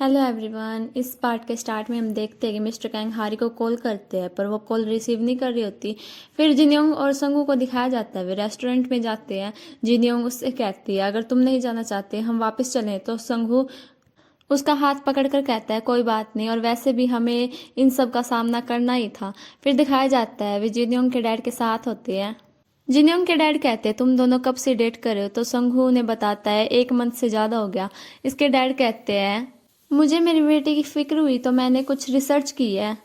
Hello everyone. इस part के start में हम देखते हैं कि मिस्टर कैंग हारी को कॉल करते हैं पर वो कॉल रिसीव नहीं कर रही होती। फिर जिनयोंग और संगू को दिखाया जाता है, वे रेस्टोरेंट में जाते हैं। जिनयोंग उससे कहती है अगर तुम नहीं जाना चाहते हम वापस चलें, तो संगू उसका हाथ पकड़कर कहता है कोई बात नहीं, और वैसे भी हमें इन सब का सामना करना ही था। फिर दिखाया जाता है वे जिनयोंग के डैड के साथ होते हैं। जिनयोंग के डैड कहते हैं तुम दोनों कब से डेट कर रहे हो, तो संघू उन्हें बताता है 1 मंथ से ज़्यादा हो गया। इसके डैड कहते हैं मुझे मेरी बेटी की फिक्र हुई तो मैंने कुछ रिसर्च की है,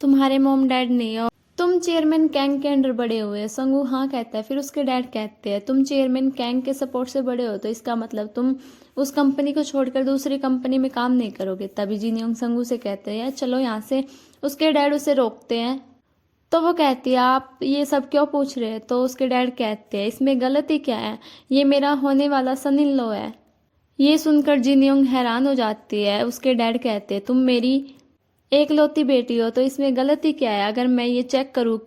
तुम्हारे मोम डैड नहीं हो, तुम चेयरमैन कैंग के अंडर बड़े हुए। संगू हाँ कहता है। फिर उसके डैड कहते हैं तुम चेयरमैन कैंग के सपोर्ट से बड़े हो, तो इसका मतलब तुम उस कंपनी को छोड़कर दूसरी कंपनी में काम नहीं करोगे। तभी जिनयोंग संगू से कहते हैं चलो यहाँ से। उसके डैड उसे रोकते हैं, तो वो कहती है आप ये सब क्यों पूछ रहे हैं। तो उसके डैड कहते हैं इसमें गलती क्या है, ये मेरा होने वाला सन इन लॉ है। ये सुनकर जिनयोंग हैरान हो जाती है। उसके डैड कहते हैं तुम मेरी एकलौती बेटी हो, तो इसमें गलती क्या है अगर मैं ये चेक करूँ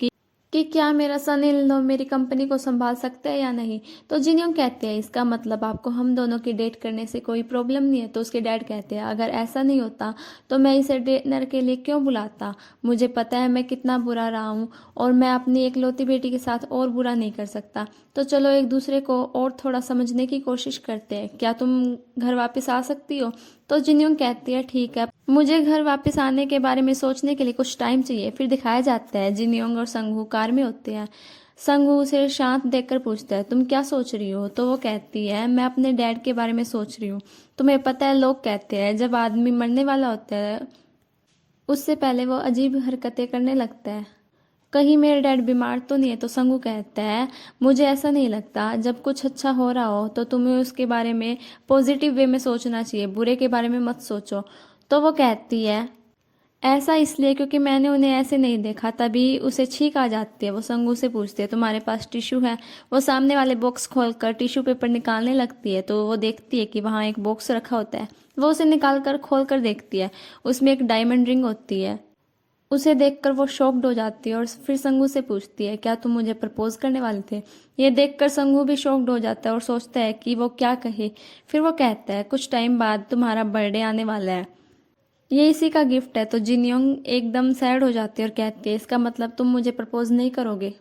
कि क्या मेरा सन इन लॉ मेरी कंपनी को संभाल सकता है या नहीं। तो जिनयोंग कहते हैं इसका मतलब आपको हम दोनों की डेट करने से कोई प्रॉब्लम नहीं है। तो उसके डैड कहते हैं अगर ऐसा नहीं होता तो मैं इसे डिनर के लिए क्यों बुलाता, मुझे पता है मैं कितना बुरा रहा हूँ और मैं अपनी एकलौती बेटी के साथ और बुरा नहीं कर सकता। तो चलो एक दूसरे को और थोड़ा समझने की कोशिश करते हैं, क्या तुम घर वापस आ सकती हो। तो जिनयोंग कहती है ठीक है, मुझे घर वापस आने के बारे में सोचने के लिए कुछ टाइम चाहिए। फिर दिखाया जाता है जिनयोंग और संगू कार में होते हैं। संगू उसे शांत देखकर पूछता है तुम क्या सोच रही हो। तो वो कहती है मैं अपने डैड के बारे में सोच रही हूँ। तुम्हें पता है लोग कहते हैं जब आदमी मरने वाला होता है उससे पहले वो अजीब हरकतें करने लगता है, कहीं मेरे डैड बीमार तो नहीं है। तो संगू कहता है मुझे ऐसा नहीं लगता, जब कुछ अच्छा हो रहा हो तो तुम्हें उसके बारे में पॉजिटिव वे में सोचना चाहिए, बुरे के बारे में मत सोचो। तो वो कहती है ऐसा इसलिए क्योंकि मैंने उन्हें ऐसे नहीं देखा। तभी उसे छींक आ जाती है। वो संगू से पूछती है तुम्हारे पास टिश्यू है। वो सामने वाले बॉक्स खोलकर टिश्यू पेपर निकालने लगती है, तो वो देखती है कि वहाँ एक बॉक्स रखा होता है। वो उसे निकाल कर खोल कर देखती है, उसमें एक डायमंड रिंग होती है। उसे देखकर वो शॉक्ड हो जाती है और फिर संगू से पूछती है क्या तुम मुझे प्रपोज करने वाले थे। ये देखकर संगू भी शॉक्ड हो जाता है और सोचता है कि वो क्या कहे। फिर वो कहता है कुछ टाइम बाद तुम्हारा बर्थडे आने वाला है, ये इसी का गिफ्ट है। तो जिनयोंग एकदम सैड हो जाती है और कहती है इसका मतलब तुम मुझे प्रपोज नहीं करोगे।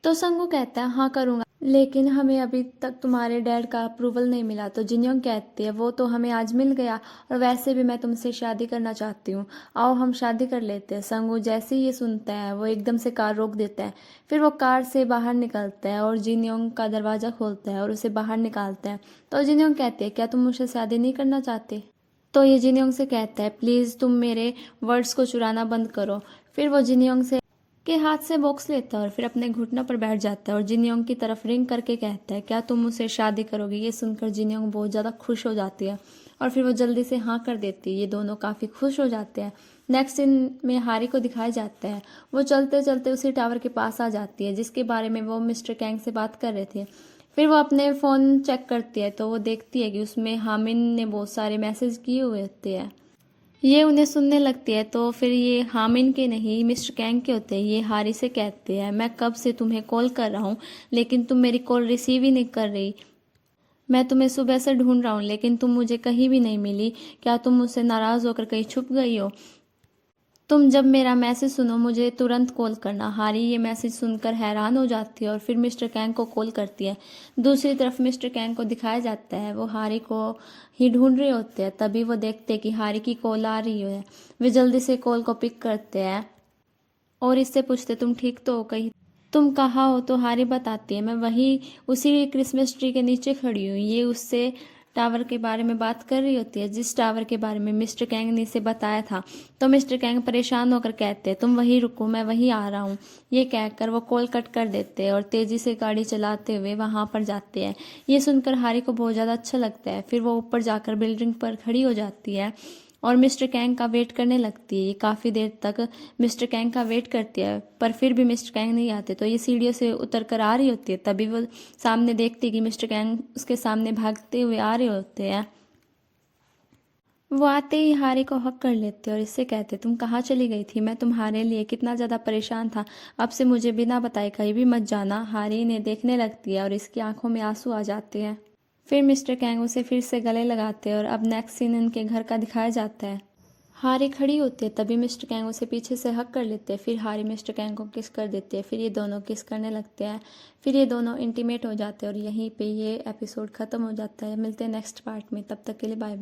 तो संगू कहता है हाँ करूँगा, लेकिन हमें अभी तक तुम्हारे डैड का अप्रूवल नहीं मिला। तो जिनयोंग कहती है वो तो हमें आज मिल गया, और वैसे भी मैं तुमसे शादी करना चाहती हूँ, आओ हम शादी कर लेते हैं। संगू जैसे ही ये सुनता है वो एकदम से कार रोक देता है। फिर वो कार से बाहर निकलता है और जिनयोंग का दरवाज़ा खोलता है और उसे बाहर निकालता है। तो जिनयोंग कहती है क्या तुम मुझसे शादी नहीं करना चाहते। तो ये जिनयोंग से कहता है प्लीज़ तुम मेरे वर्ड्स को चुराना बंद करो। फिर वो जिनयोंग से के हाथ से बॉक्स लेता है और फिर अपने घुटनों पर बैठ जाता है और जिनयोंग की तरफ रिंग करके कहता है क्या तुम मुझसे शादी करोगी। ये सुनकर जिनयोंग बहुत ज़्यादा खुश हो जाती है और फिर वो जल्दी से हाँ कर देती है। ये दोनों काफ़ी खुश हो जाते हैं। नेक्स्ट सीन में हारी को दिखाया जाता है, वो चलते चलते उसी टावर के पास आ जाती है जिसके बारे में वो मिस्टर कैंग से बात कर रहे थे। फिर वो अपने फ़ोन चेक करती है तो वो देखती है कि उसमें हामिन ने बहुत सारे मैसेज किए हुए होते हैं। ये उन्हें सुनने लगती है तो फिर ये हामिन के नहीं मिस्टर कैंग के होते हैं। ये हारी से कहते हैं मैं कब से तुम्हें कॉल कर रहा हूँ लेकिन तुम मेरी कॉल रिसीव ही नहीं कर रही, मैं तुम्हें सुबह से ढूंढ रहा हूँ लेकिन तुम मुझे कहीं भी नहीं मिली, क्या तुम मुझसे नाराज़ होकर कहीं छुप गई हो। तुम जब मेरा मैसेज सुनो मुझे तुरंत कॉल करना। हारी ये मैसेज सुनकर हैरान हो जाती है और फिर मिस्टर कैंग को कॉल करती है। दूसरी तरफ मिस्टर कैंग को दिखाया जाता है वो हारी को ही ढूंढ रहे होते हैं। तभी वो देखते हैं कि हारी की कॉल आ रही है। वे जल्दी से कॉल को पिक करते हैं और इससे पूछते तुम ठीक तो हो, कहीं तुम कहाँ हो। तो हारी बताती है मैं वही उसी क्रिसमस ट्री के नीचे खड़ी हूँ। ये उससे टावर के बारे में बात कर रही होती है जिस टावर के बारे में मिस्टर कैंग ने इसे बताया था। तो मिस्टर कैंग परेशान होकर कहते हैं तुम वहीं रुको मैं वहीं आ रहा हूँ। ये कहकर वो कॉल कट कर देते हैं और तेजी से गाड़ी चलाते हुए वहां पर जाते हैं। ये सुनकर हारी को बहुत ज़्यादा अच्छा लगता है। फिर वो ऊपर जाकर बिल्डिंग पर खड़ी हो जाती है और मिस्टर कैंग का वेट करने लगती है। ये काफ़ी देर तक मिस्टर कैंग का वेट करती है पर फिर भी मिस्टर कैंग नहीं आते। तो ये सीढ़ियों से उतर कर आ रही होती है। तभी वो सामने देखती है कि मिस्टर कैंग उसके सामने भागते हुए आ रहे होते हैं। वो आते ही हारी को हक कर लेते और इससे कहते तुम कहाँ चली गई थी, मैं तुम्हारे लिए कितना ज़्यादा परेशान था, अब से मुझे बिना बताए कहीं भी मत जाना। हारी इन्हें देखने लगती है और इसकी आंखों में आंसू आ जाते हैं। फिर मिस्टर कैंग उसे फिर से गले लगाते हैं और अब नेक्स्ट सीन इनके घर का दिखाया जाता है। हारी खड़ी होती है, तभी मिस्टर कैंग उसे पीछे से हक कर लेते हैं। फिर हारी मिस्टर कैंग को किस कर देते हैं। फिर ये दोनों किस करने लगते हैं। फिर ये दोनों इंटीमेट हो जाते हैं और यहीं पे ये एपिसोड ख़त्म हो जाता है। मिलते हैं नेक्स्ट पार्ट में, तब तक के लिए बाय बाय।